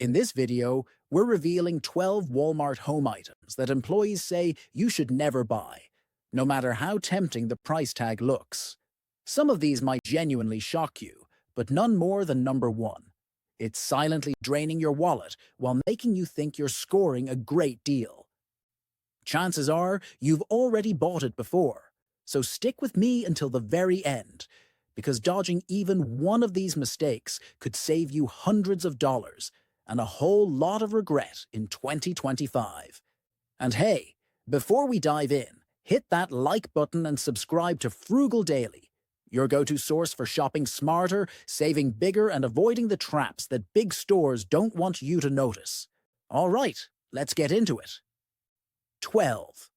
In this video, we're revealing 12 Walmart home items that employees say you should never buy, no matter how tempting the price tag looks. Some of these might genuinely shock you, but none more than number one. It's silently draining your wallet while making you think you're scoring a great deal. Chances are you've already bought it before, so stick with me until the very end, because dodging even one of these mistakes could save you hundreds of dollars and a whole lot of regret in 2025. And hey, before we dive in, hit that like button and subscribe to Frugal Daily, your go-to source for shopping smarter, saving bigger, and avoiding the traps that big stores don't want you to notice. All right, let's get into it. 12.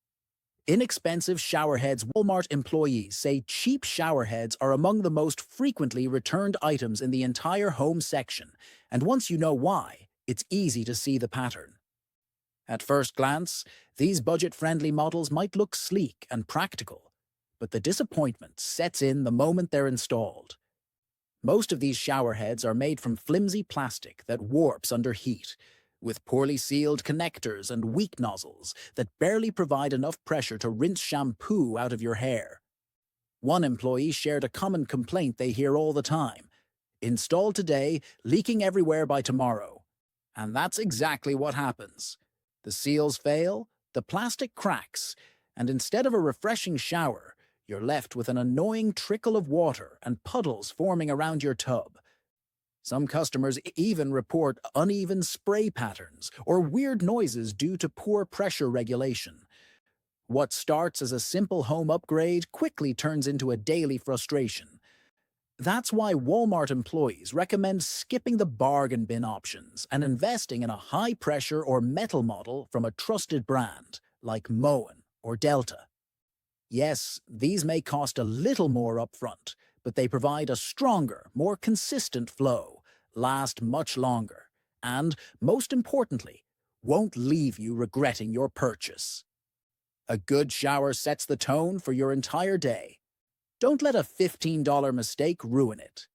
Inexpensive shower heads. Walmart employees say cheap shower heads are among the most frequently returned items in the entire home section, and once you know why, it's easy to see the pattern. At first glance, these budget-friendly models might look sleek and practical, but the disappointment sets in the moment they're installed. Most of these shower heads are made from flimsy plastic that warps under heat, with poorly sealed connectors and weak nozzles that barely provide enough pressure to rinse shampoo out of your hair. One employee shared a common complaint they hear all the time: installed today, leaking everywhere by tomorrow. And that's exactly what happens. The seals fail, the plastic cracks, and instead of a refreshing shower, you're left with an annoying trickle of water and puddles forming around your tub. Some customers even report uneven spray patterns or weird noises due to poor pressure regulation. What starts as a simple home upgrade quickly turns into a daily frustration. That's why Walmart employees recommend skipping the bargain bin options and investing in a high-pressure or metal model from a trusted brand like Moen or Delta. Yes, these may cost a little more upfront, but they provide a stronger, more consistent flow, last much longer, and, most importantly, won't leave you regretting your purchase. A good shower sets the tone for your entire day. Don't let a $15 mistake ruin it.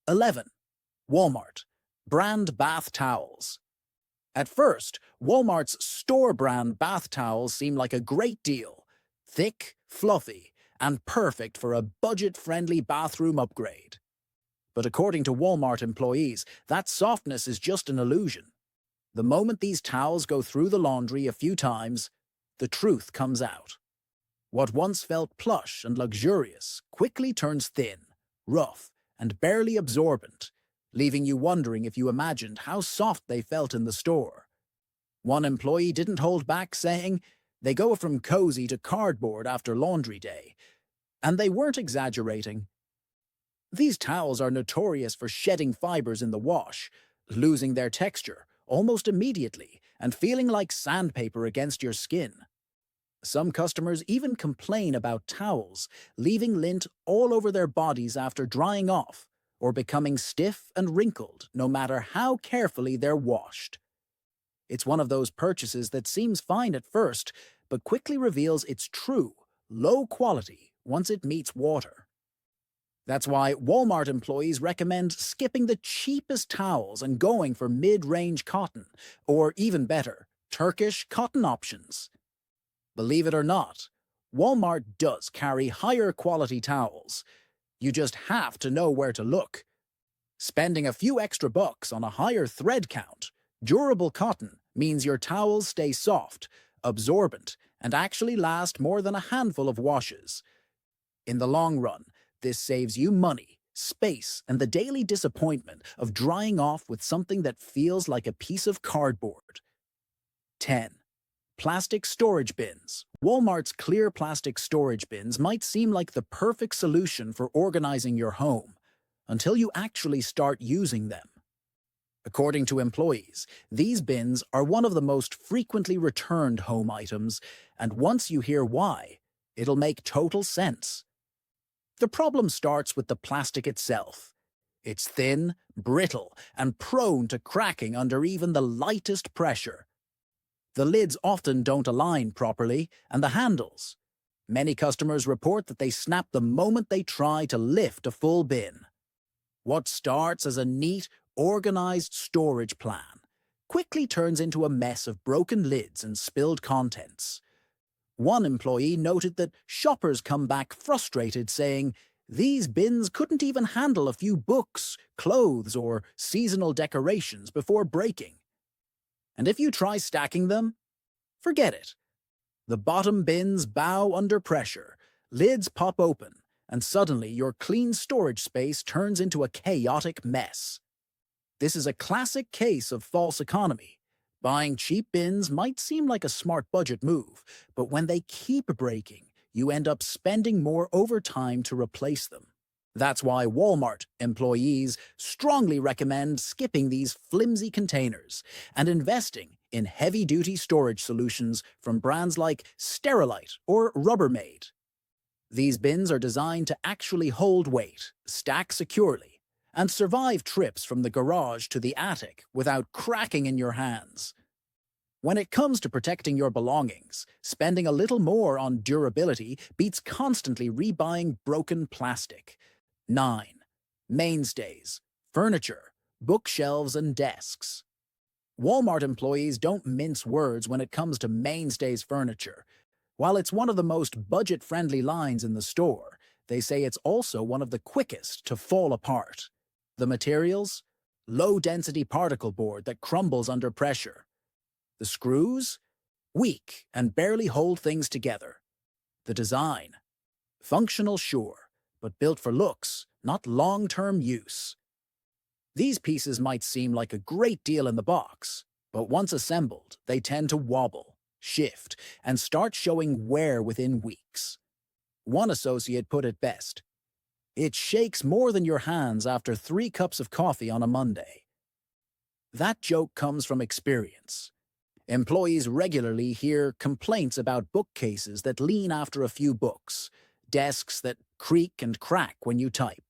11. Walmart brand bath towels. At first, Walmart's store brand bath towels seem like a great deal: thick, fluffy, and perfect for a budget-friendly bathroom upgrade. But according to Walmart employees, that softness is just an illusion. The moment these towels go through the laundry a few times, the truth comes out. What once felt plush and luxurious quickly turns thin, rough, and barely absorbent, leaving you wondering if you imagined how soft they felt in the store. One employee didn't hold back, saying they go from cozy to cardboard after laundry day, and they weren't exaggerating. These towels are notorious for shedding fibers in the wash, losing their texture almost immediately, and feeling like sandpaper against your skin. Some customers even complain about towels leaving lint all over their bodies after drying off, or becoming stiff and wrinkled no matter how carefully they're washed. It's one of those purchases that seems fine at first, but quickly reveals its true, low quality once it meets water. That's why Walmart employees recommend skipping the cheapest towels and going for mid-range cotton, or even better, Turkish cotton options. Believe it or not, Walmart does carry higher quality towels. You just have to know where to look. Spending a few extra bucks on a higher thread count, durable cotton, means your towels stay soft, absorbent, and actually last more than a handful of washes. In the long run, this saves you money, space, and the daily disappointment of drying off with something that feels like a piece of cardboard. 10. Plastic storage bins. Walmart's clear plastic storage bins might seem like the perfect solution for organizing your home, until you actually start using them. According to employees, these bins are one of the most frequently returned home items, and once you hear why, it'll make total sense. The problem starts with the plastic itself. It's thin, brittle, and prone to cracking under even the lightest pressure. The lids often don't align properly, and the handles. Many customers report that they snap the moment they try to lift a full bin. What starts as a neat, organized storage plan quickly turns into a mess of broken lids and spilled contents. One employee noted that shoppers come back frustrated, saying, "These bins couldn't even handle a few books, clothes, or seasonal decorations before breaking." And if you try stacking them, forget it. The bottom bins bow under pressure, lids pop open, and suddenly your clean storage space turns into a chaotic mess. This is a classic case of false economy. Buying cheap bins might seem like a smart budget move, but when they keep breaking, you end up spending more over time to replace them. That's why Walmart employees strongly recommend skipping these flimsy containers and investing in heavy-duty storage solutions from brands like Sterilite or Rubbermaid. These bins are designed to actually hold weight, stack securely, and survive trips from the garage to the attic without cracking in your hands. When it comes to protecting your belongings, spending a little more on durability beats constantly rebuying broken plastic. 9. Mainstays, furniture, bookshelves, and desks. Walmart employees don't mince words when it comes to Mainstays furniture. While it's one of the most budget-friendly lines in the store, they say it's also one of the quickest to fall apart. The materials? Low-density particle board that crumbles under pressure. The screws? Weak and barely hold things together. The design? Functional, sure, but built for looks, not long-term use. These pieces might seem like a great deal in the box, but once assembled, they tend to wobble, shift, and start showing wear within weeks. One associate put it best: "It shakes more than your hands after 3 cups of coffee on a Monday." That joke comes from experience. Employees regularly hear complaints about bookcases that lean after a few books, desks that creak and crack when you type,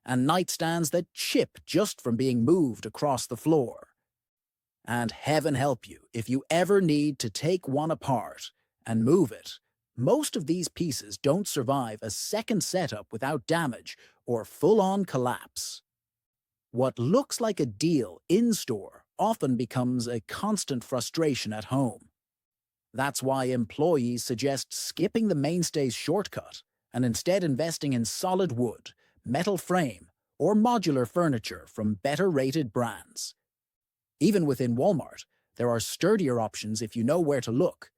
and nightstands that chip just from being moved across the floor. And heaven help you if you ever need to take one apart and move it. Most of these pieces don't survive a second setup without damage or full-on collapse. What looks like a deal in-store often becomes a constant frustration at home. That's why employees suggest skipping the Mainstays shortcut and instead investing in solid wood, metal frame, or modular furniture from better-rated brands. Even within Walmart, there are sturdier options if you know where to look.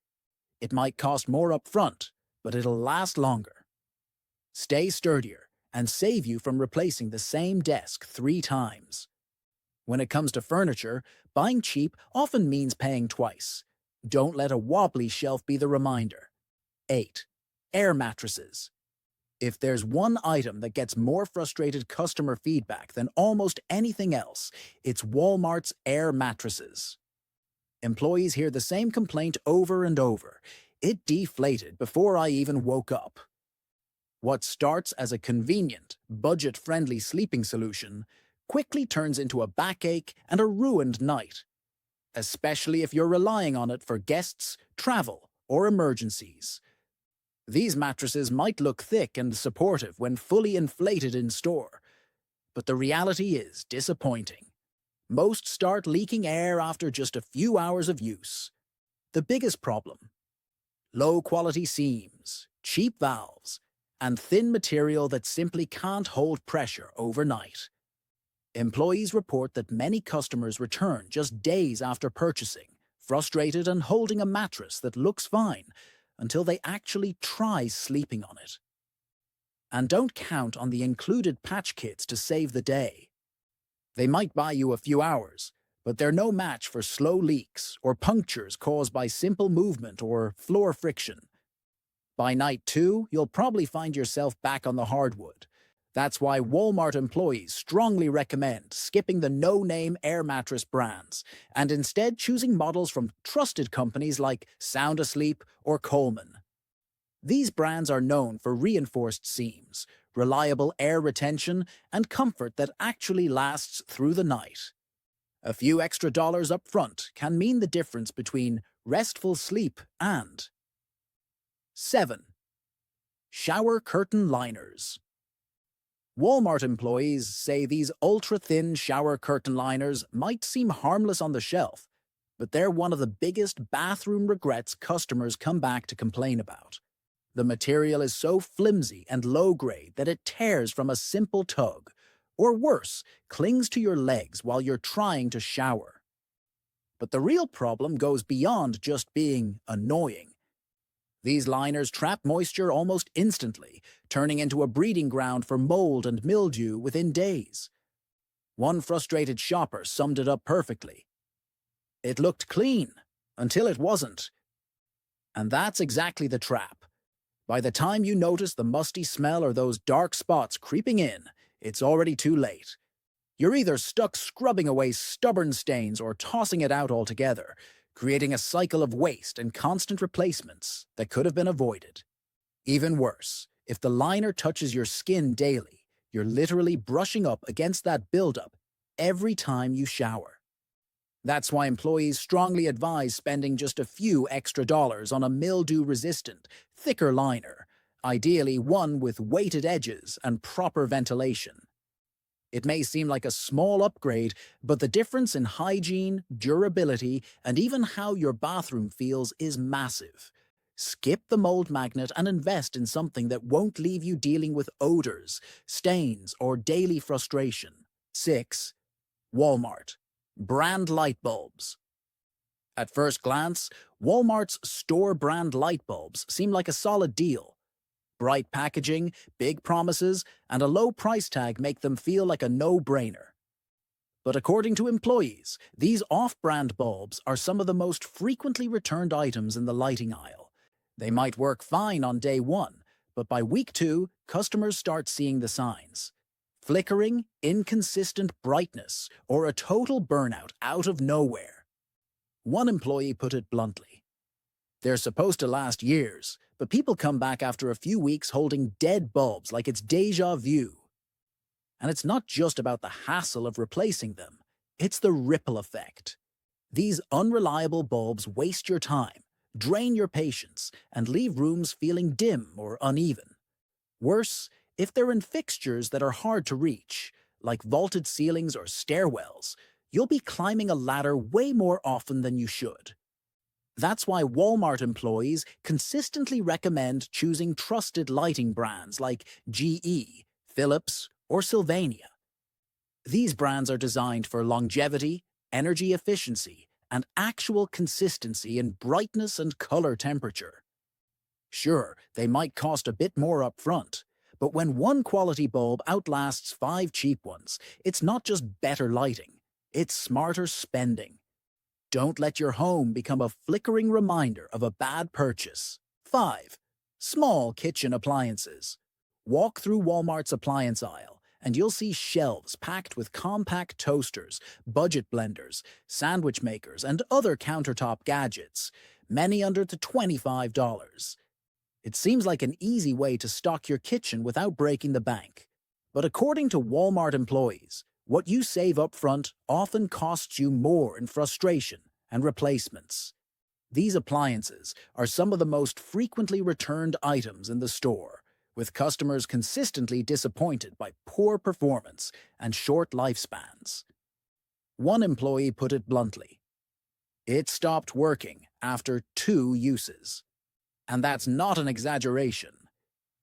It might cost more up front, but it'll last longer. Stay sturdier and save you from replacing the same desk 3 times. When it comes to furniture, buying cheap often means paying twice. Don't let a wobbly shelf be the reminder. 8. Air mattresses. If there's one item that gets more frustrated customer feedback than almost anything else, it's Walmart's air mattresses. Employees hear the same complaint over and over: "It deflated before I even woke up." What starts as a convenient, budget-friendly sleeping solution quickly turns into a backache and a ruined night, especially if you're relying on it for guests, travel, or emergencies. These mattresses might look thick and supportive when fully inflated in store, but the reality is disappointing. Most start leaking air after just a few hours of use. The biggest problem: low-quality seams, cheap valves, and thin material that simply can't hold pressure overnight. Employees report that many customers return just days after purchasing, frustrated and holding a mattress that looks fine, until they actually try sleeping on it. And don't count on the included patch kits to save the day. They might buy you a few hours, but they're no match for slow leaks or punctures caused by simple movement or floor friction. By night 2, you'll probably find yourself back on the hardwood. That's why Walmart employees strongly recommend skipping the no-name air mattress brands and instead choosing models from trusted companies like Sound Asleep or Coleman. These brands are known for reinforced seams, reliable air retention, and comfort that actually lasts through the night. A few extra dollars up front can mean the difference between restful sleep and 7. Shower curtain liners. Walmart employees say these ultra-thin shower curtain liners might seem harmless on the shelf, but they're one of the biggest bathroom regrets customers come back to complain about. The material is so flimsy and low-grade that it tears from a simple tug, or worse, clings to your legs while you're trying to shower. But the real problem goes beyond just being annoying. These liners trap moisture almost instantly, turning into a breeding ground for mold and mildew within days. One frustrated shopper summed it up perfectly. It looked clean, until it wasn't. And that's exactly the trap. By the time you notice the musty smell or those dark spots creeping in, it's already too late. You're either stuck scrubbing away stubborn stains or tossing it out altogether, creating a cycle of waste and constant replacements that could have been avoided. Even worse, if the liner touches your skin daily, you're literally brushing up against that buildup every time you shower. That's why employees strongly advise spending just a few extra dollars on a mildew-resistant, thicker liner, ideally one with weighted edges and proper ventilation. It may seem like a small upgrade, but the difference in hygiene, durability, and even how your bathroom feels is massive. Skip the mold magnet and invest in something that won't leave you dealing with odors, stains, or daily frustration. 6. Walmart. Brand light bulbs. At first glance, Walmart's store brand light bulbs seem like a solid deal. Bright packaging, big promises, and a low price tag make them feel like a no-brainer. But according to employees, these off-brand bulbs are some of the most frequently returned items in the lighting aisle. They might work fine on day 1, but by week 2, customers start seeing the signs. Flickering, inconsistent brightness, or a total burnout out of nowhere. One employee put it bluntly. They're supposed to last years, but people come back after a few weeks holding dead bulbs like it's déjà vu. And it's not just about the hassle of replacing them, it's the ripple effect. These unreliable bulbs waste your time, drain your patience, and leave rooms feeling dim or uneven. Worse, if they're in fixtures that are hard to reach, like vaulted ceilings or stairwells, you'll be climbing a ladder way more often than you should. That's why Walmart employees consistently recommend choosing trusted lighting brands like GE, Philips, or Sylvania. These brands are designed for longevity, energy efficiency, and actual consistency in brightness and color temperature. Sure, they might cost a bit more up front, but when one quality bulb outlasts 5 cheap ones, it's not just better lighting, it's smarter spending. Don't let your home become a flickering reminder of a bad purchase. 5. Small kitchen appliances. Walk through Walmart's appliance aisle, and you'll see shelves packed with compact toasters, budget blenders, sandwich makers, and other countertop gadgets, many under the $25. It seems like an easy way to stock your kitchen without breaking the bank. But according to Walmart employees, what you save up front often costs you more in frustration and replacements. These appliances are some of the most frequently returned items in the store, with customers consistently disappointed by poor performance and short lifespans. One employee put it bluntly. It stopped working after 2 uses. And that's not an exaggeration.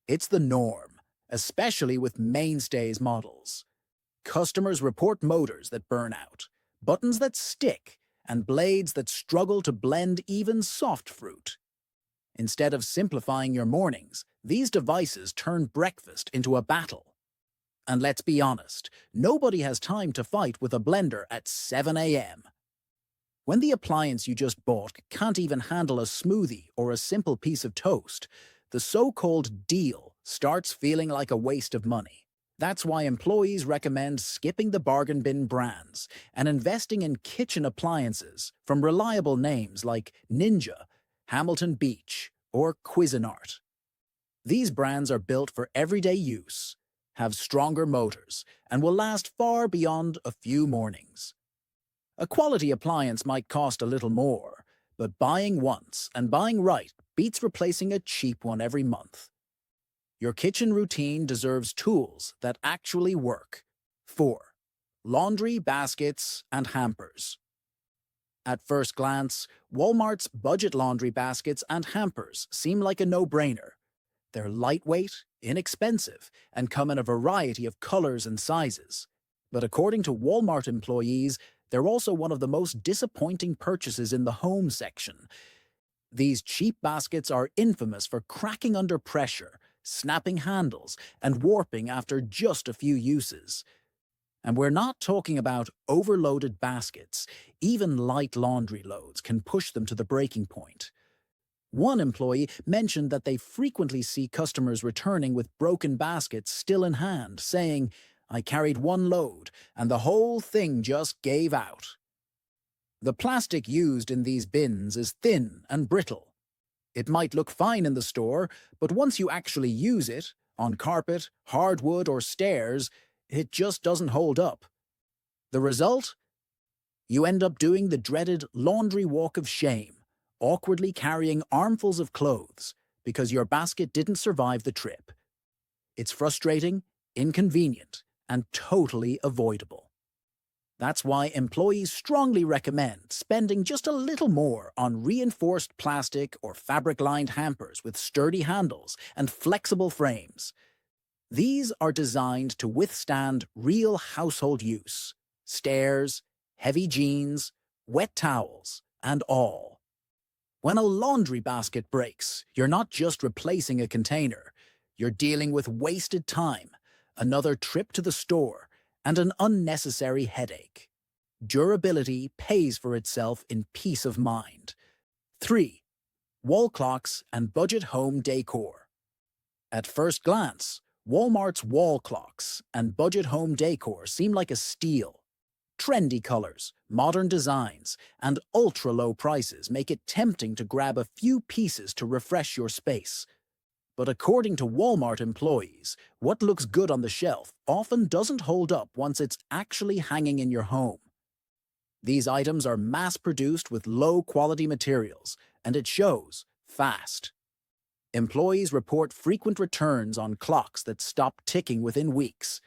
It's the norm, especially with mainstays models. Customers report motors that burn out, buttons that stick, and blades that struggle to blend even soft fruit. Instead of simplifying your mornings, these devices turn breakfast into a battle. And let's be honest, nobody has time to fight with a blender at 7 a.m. When the appliance you just bought can't even handle a smoothie or a simple piece of toast, the so-called deal starts feeling like a waste of money. That's why employees recommend skipping the bargain bin brands and investing in kitchen appliances from reliable names like Ninja, Hamilton Beach, or Cuisinart. These brands are built for everyday use, have stronger motors, and will last far beyond a few mornings. A quality appliance might cost a little more, but buying once and buying right beats replacing a cheap one every month. Your kitchen routine deserves tools that actually work. 4. Laundry baskets and hampers. At first glance, Walmart's budget laundry baskets and hampers seem like a no-brainer. They're lightweight, inexpensive, and come in a variety of colors and sizes. But according to Walmart employees, they're also one of the most disappointing purchases in the home section. These cheap baskets are infamous for cracking under pressure, snapping handles, and warping after just a few uses. And we're not talking about overloaded baskets. Even light laundry loads can push them to the breaking point. One employee mentioned that they frequently see customers returning with broken baskets still in hand, saying, "I carried one load, and the whole thing just gave out." The plastic used in these bins is thin and brittle. It might look fine in the store, but once you actually use it, on carpet, hardwood, or stairs, it just doesn't hold up. The result? You end up doing the dreaded laundry walk of shame, awkwardly carrying armfuls of clothes because your basket didn't survive the trip. It's frustrating, inconvenient, and totally avoidable. That's why employees strongly recommend spending just a little more on reinforced plastic or fabric-lined hampers with sturdy handles and flexible frames. These are designed to withstand real household use: stairs, heavy jeans, wet towels, and all. When a laundry basket breaks, you're not just replacing a container. You're dealing with wasted time, another trip to the store, and an unnecessary headache. Durability pays for itself in peace of mind. 3. Wall clocks and budget home decor. At first glance, Walmart's wall clocks and budget home decor seem like a steal. Trendy colors, modern designs, and ultra-low prices make it tempting to grab a few pieces to refresh your space. But according to Walmart employees, what looks good on the shelf often doesn't hold up once it's actually hanging in your home. These items are mass-produced with low-quality materials, and it shows fast. Employees report frequent returns on clocks that stop ticking within weeks,